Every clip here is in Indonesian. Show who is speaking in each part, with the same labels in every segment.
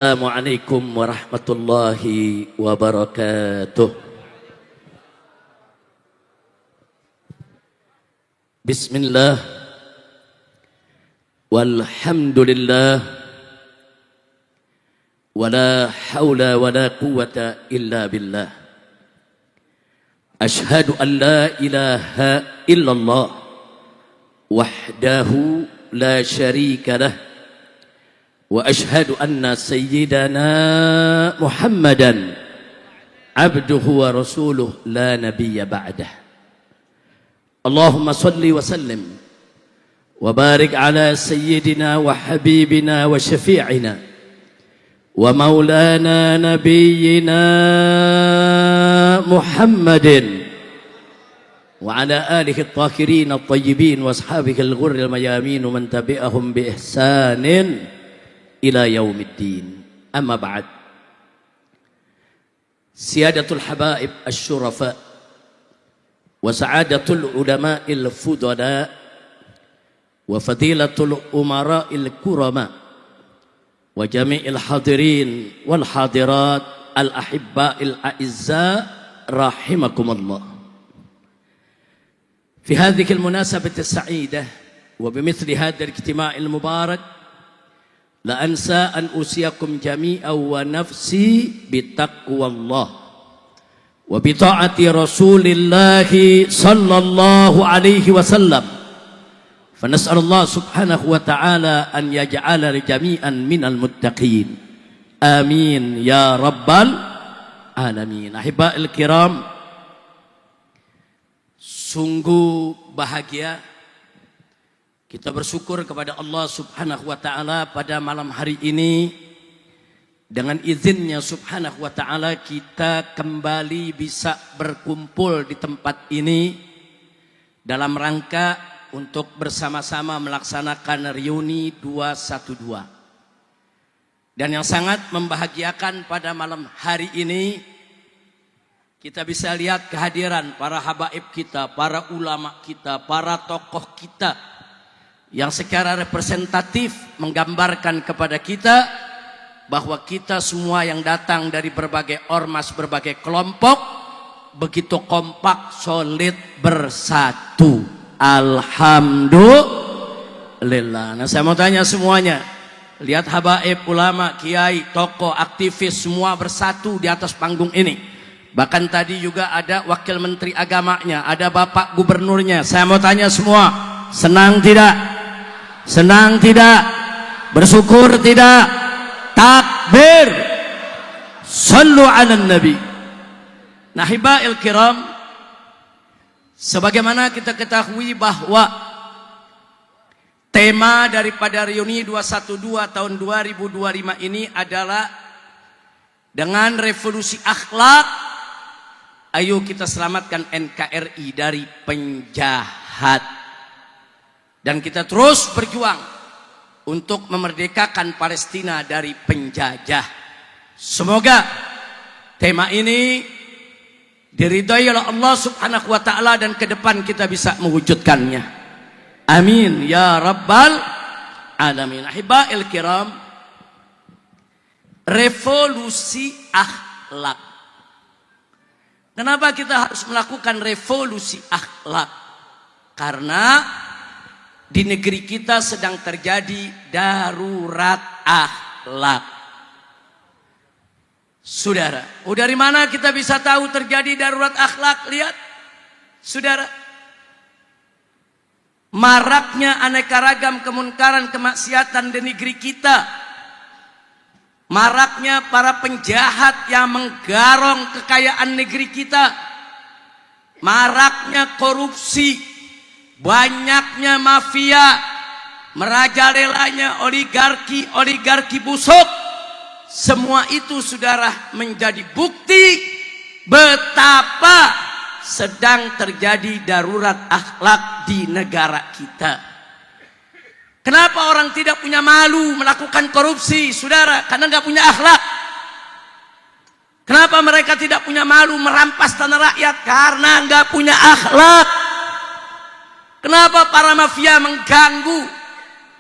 Speaker 1: Assalamualaikum warahmatullahi wabarakatuh. Bismillah walhamdulillah wala hawla wala quwwata illa billah. Ashhadu an la ilaha illallah wahdahu la syarika lah. Wa ashhadu anna sayyidana Muhammadan abduhu wa rasuluh la nabiyya ba'dah. Allahumma salli wa sallim wa barik ala sayyidina wa habibina wa syafi'ina wa maulana nabiyyina Muhammadin wa ala alihi at-tahirin at-tayyibin wa ashabihi al-ghurri al-mayamin wa man tabi'ahum bi ihsanin ila yaumiddin. Amma ba'd. Siyadatul habaib asy-syurafa wa sa'adatul ulama'il fudala wa fadilatul umara'il kurama wa jami'il hadirin wal hadirat al ahibba'il a'izza rahimakumullah. Fi hadhihi al munasabati as-sa'idah wa bimithli hadha al-ijtima'il mubarak la ansa an usiyakum jami'an wa nafsi bitaqwallah wa bita'ati rasulillahi sallallahu alaihi wasallam. Fa nas'alullah subhanahu wa ta'ala an yaj'ala jami'an minal muttaqin. Amin ya rabbal alamin. Ahiba'il kiram, sungguh bahagia kita bersyukur kepada Allah subhanahu wa ta'ala pada malam hari ini. Dengan izinnya subhanahu wa ta'ala kita kembali bisa berkumpul di tempat ini dalam rangka untuk bersama-sama melaksanakan reuni 212. Dan yang sangat membahagiakan pada malam hari ini kita bisa lihat kehadiran para habaib kita, para ulama kita, para tokoh kita yang secara representatif menggambarkan kepada kita bahwa kita semua yang datang dari berbagai ormas, berbagai kelompok begitu kompak, solid, bersatu. Alhamdulillah. Nah, saya mau tanya semuanya, lihat habaib, ulama, kiai, tokoh, aktivis semua bersatu di atas panggung ini. Bahkan tadi juga ada wakil menteri agamanya, ada bapak gubernurnya. Saya mau tanya semua, senang tidak? Senang tidak? Bersyukur tidak? Takbir. Sallu ala nabi. Nah, hiba'il kiram, sebagaimana kita ketahui bahwa tema daripada reuni 212 tahun 2025 ini adalah dengan revolusi akhlak, ayo kita selamatkan NKRI dari penjahat. Dan kita terus berjuang untuk memerdekakan Palestina dari penjajah. Semoga tema ini diridhai oleh Allah subhanahu wa ta'ala dan ke depan kita bisa mewujudkannya. Amin ya rabbal alamin. Ahiba'il kiram, revolusi akhlak. Kenapa kita harus melakukan revolusi akhlak? Karena di negeri kita sedang terjadi darurat akhlak. Saudara, dari mana kita bisa tahu terjadi darurat akhlak? Lihat, saudara, maraknya aneka ragam kemunkaran, kemaksiatan di negeri kita, maraknya para penjahat yang menggarong kekayaan negeri kita, maraknya korupsi, banyaknya mafia, merajalelanya oligarki busuk. Semua itu saudara menjadi bukti betapa sedang terjadi darurat akhlak di negara kita. Kenapa orang tidak punya malu melakukan korupsi, saudara? Karena nggak punya akhlak. Kenapa mereka tidak punya malu merampas tanah rakyat? Karena nggak punya akhlak. Kenapa para mafia mengganggu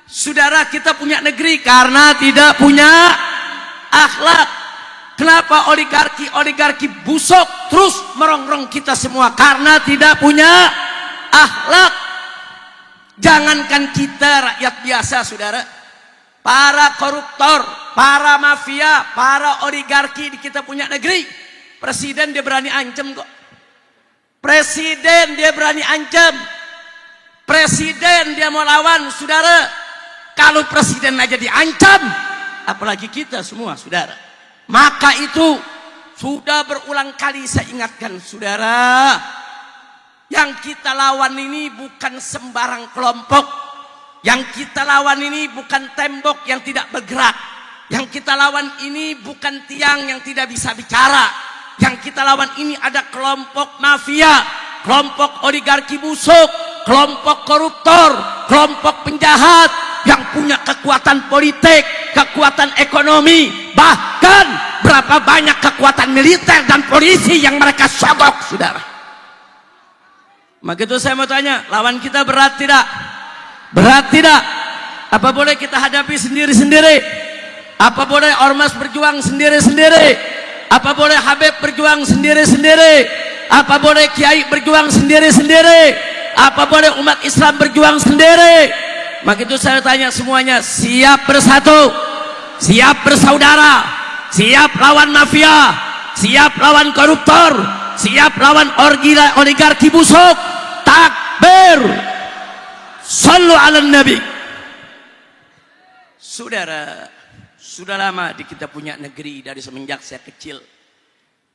Speaker 1: saudara kita punya negeri? Karena tidak punya akhlak. Kenapa oligarki busuk terus merongrong kita semua? Karena tidak punya akhlak. Jangankan kita rakyat biasa, saudara, para koruptor, para mafia, para oligarki di kita punya negeri, presiden dia berani ancam kok. Presiden dia berani ancam. Presiden dia mau lawan, saudara. Kalau presiden aja diancam, apalagi kita semua, saudara. Maka itu sudah berulang kali saya ingatkan, saudara. Yang kita lawan ini bukan sembarang kelompok. Yang kita lawan ini bukan tembok yang tidak bergerak. Yang kita lawan ini bukan tiang yang tidak bisa bicara. Yang kita lawan ini ada kelompok mafia, kelompok oligarki busuk, kelompok koruptor, kelompok penjahat yang punya kekuatan politik, kekuatan ekonomi, bahkan berapa banyak kekuatan militer dan polisi yang mereka sogok, saudara. Maka itu saya mau tanya, lawan kita berat tidak? Berat tidak? Apa boleh kita hadapi sendiri-sendiri? Apa boleh ormas berjuang sendiri-sendiri? Apa boleh Habib berjuang sendiri-sendiri? Apa boleh kiai berjuang sendiri-sendiri? Apa boleh umat Islam berjuang sendiri? Maka itu saya tanya semuanya, siap bersatu, siap bersaudara, siap lawan mafia, siap lawan koruptor, siap lawan oligarki busuk. Takbir, sallu ala nabi. Saudara, sudah lama di kita punya negeri, dari semenjak saya kecil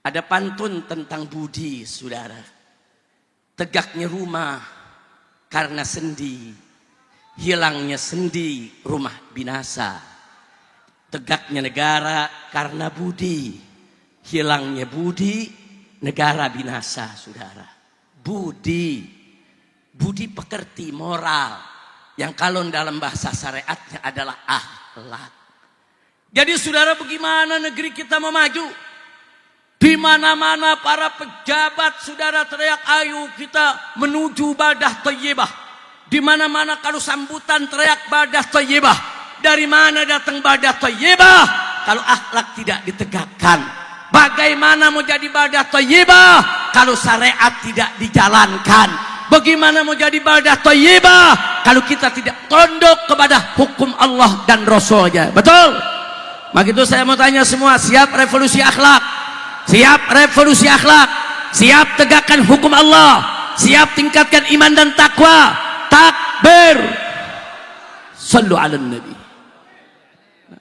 Speaker 1: ada pantun tentang budi, saudara. Tegaknya rumah karena sendi, hilangnya sendi rumah binasa. Tegaknya negara karena budi, hilangnya budi negara binasa, saudara. Budi pekerti moral yang kalau dalam bahasa syariatnya adalah akhlak. Jadi saudara, bagaimana negeri kita mau maju? Di mana-mana para pejabat, saudara, teriak, ayo kita menuju badah thayyibah. Di mana-mana kalau sambutan teriak badah thayyibah. Dari mana datang badah thayyibah kalau akhlak tidak ditegakkan? Bagaimana mau jadi badah thayyibah kalau syariat tidak dijalankan? Bagaimana mau jadi badah thayyibah kalau kita tidak tunduk kepada hukum Allah dan Rasulnya? Betul? Maka itu saya mau tanya semua, siap revolusi akhlak? Siap revolusi akhlak? Siap tegakkan hukum Allah? Siap tingkatkan iman dan takwa? Takbir, sallu ala nabi.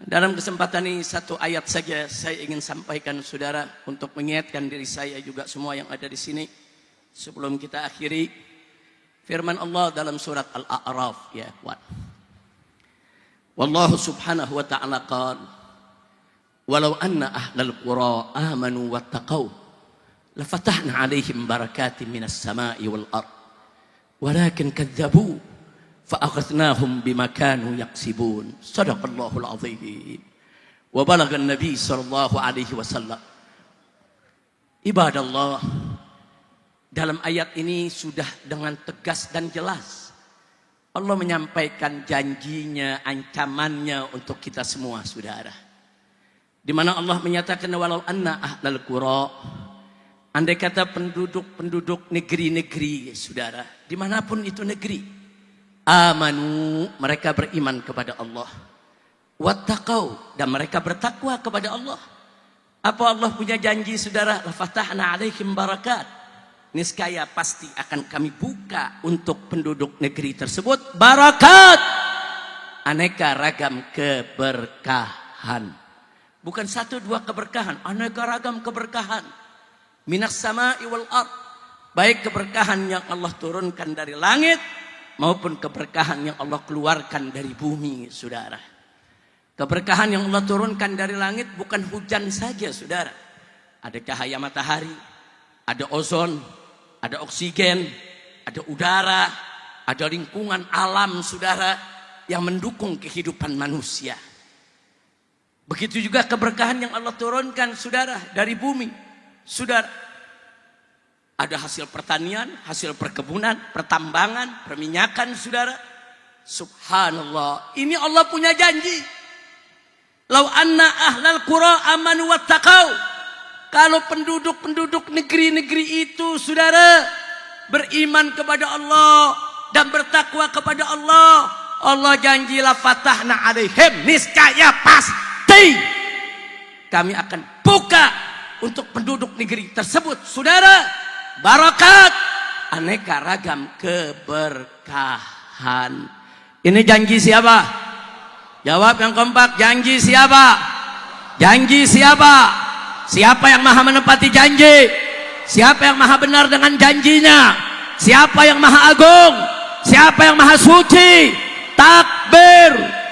Speaker 1: Dalam kesempatan ini satu ayat saja saya ingin sampaikan, saudara, untuk mengingatkan diri saya juga semua yang ada di sini sebelum kita akhiri. Firman Allah dalam surat Al-A'raf, ya ikhwan. Wallahu subhanahu wa ta'ala qala, walau anna ahlal qura amanu wattaqau lafatahna 'alaihim barakatin minas sama'i wal ard walakin kadzabu fa'akhadnahum bima kanu yaksibun. Shadaqallahul azim. Wa balagha an-nabi sallallahu alaihi wasallam. Ibadallah, dalam ayat ini sudah dengan tegas dan jelas Allah menyampaikan janjinya, ancamannya untuk kita semua, saudara. Di mana Allah menyatakan walau anna ahlal qura, andai kata penduduk negeri-negeri, saudara, dimanapun itu negeri, amanu, mereka beriman kepada Allah, wattaqau, dan mereka bertakwa kepada Allah. Apa Allah punya janji, saudara? Lafatahna alaihim barakat, niscaya pasti akan kami buka untuk penduduk negeri tersebut barakat, aneka ragam keberkahan. Bukan satu dua keberkahan, aneka ragam keberkahan. Minas sama'i wal ard, baik keberkahan yang Allah turunkan dari langit maupun keberkahan yang Allah keluarkan dari bumi, saudara. Keberkahan yang Allah turunkan dari langit bukan hujan saja, saudara. Ada cahaya matahari, ada ozon, ada oksigen, ada udara, ada lingkungan alam, saudara, yang mendukung kehidupan manusia. Begitu juga keberkahan yang Allah turunkan, saudara, dari bumi. Saudara, ada hasil pertanian, hasil perkebunan, pertambangan, perminyakan, saudara. Subhanallah, ini Allah punya janji. Lau anna ahlal qura amanu wattaqau. Kalau penduduk-penduduk negeri-negeri itu, saudara, beriman kepada Allah dan bertakwa kepada Allah, Allah janjilah fatahna alaihim, niscaya pasti kami akan buka untuk penduduk negeri tersebut, saudara, barakat, aneka ragam keberkahan. Ini janji siapa? Jawab yang kompak, janji siapa? Janji siapa? Siapa yang maha menepati janji? Siapa yang maha benar dengan janjinya? Siapa yang maha agung? Siapa yang maha suci? Takbir.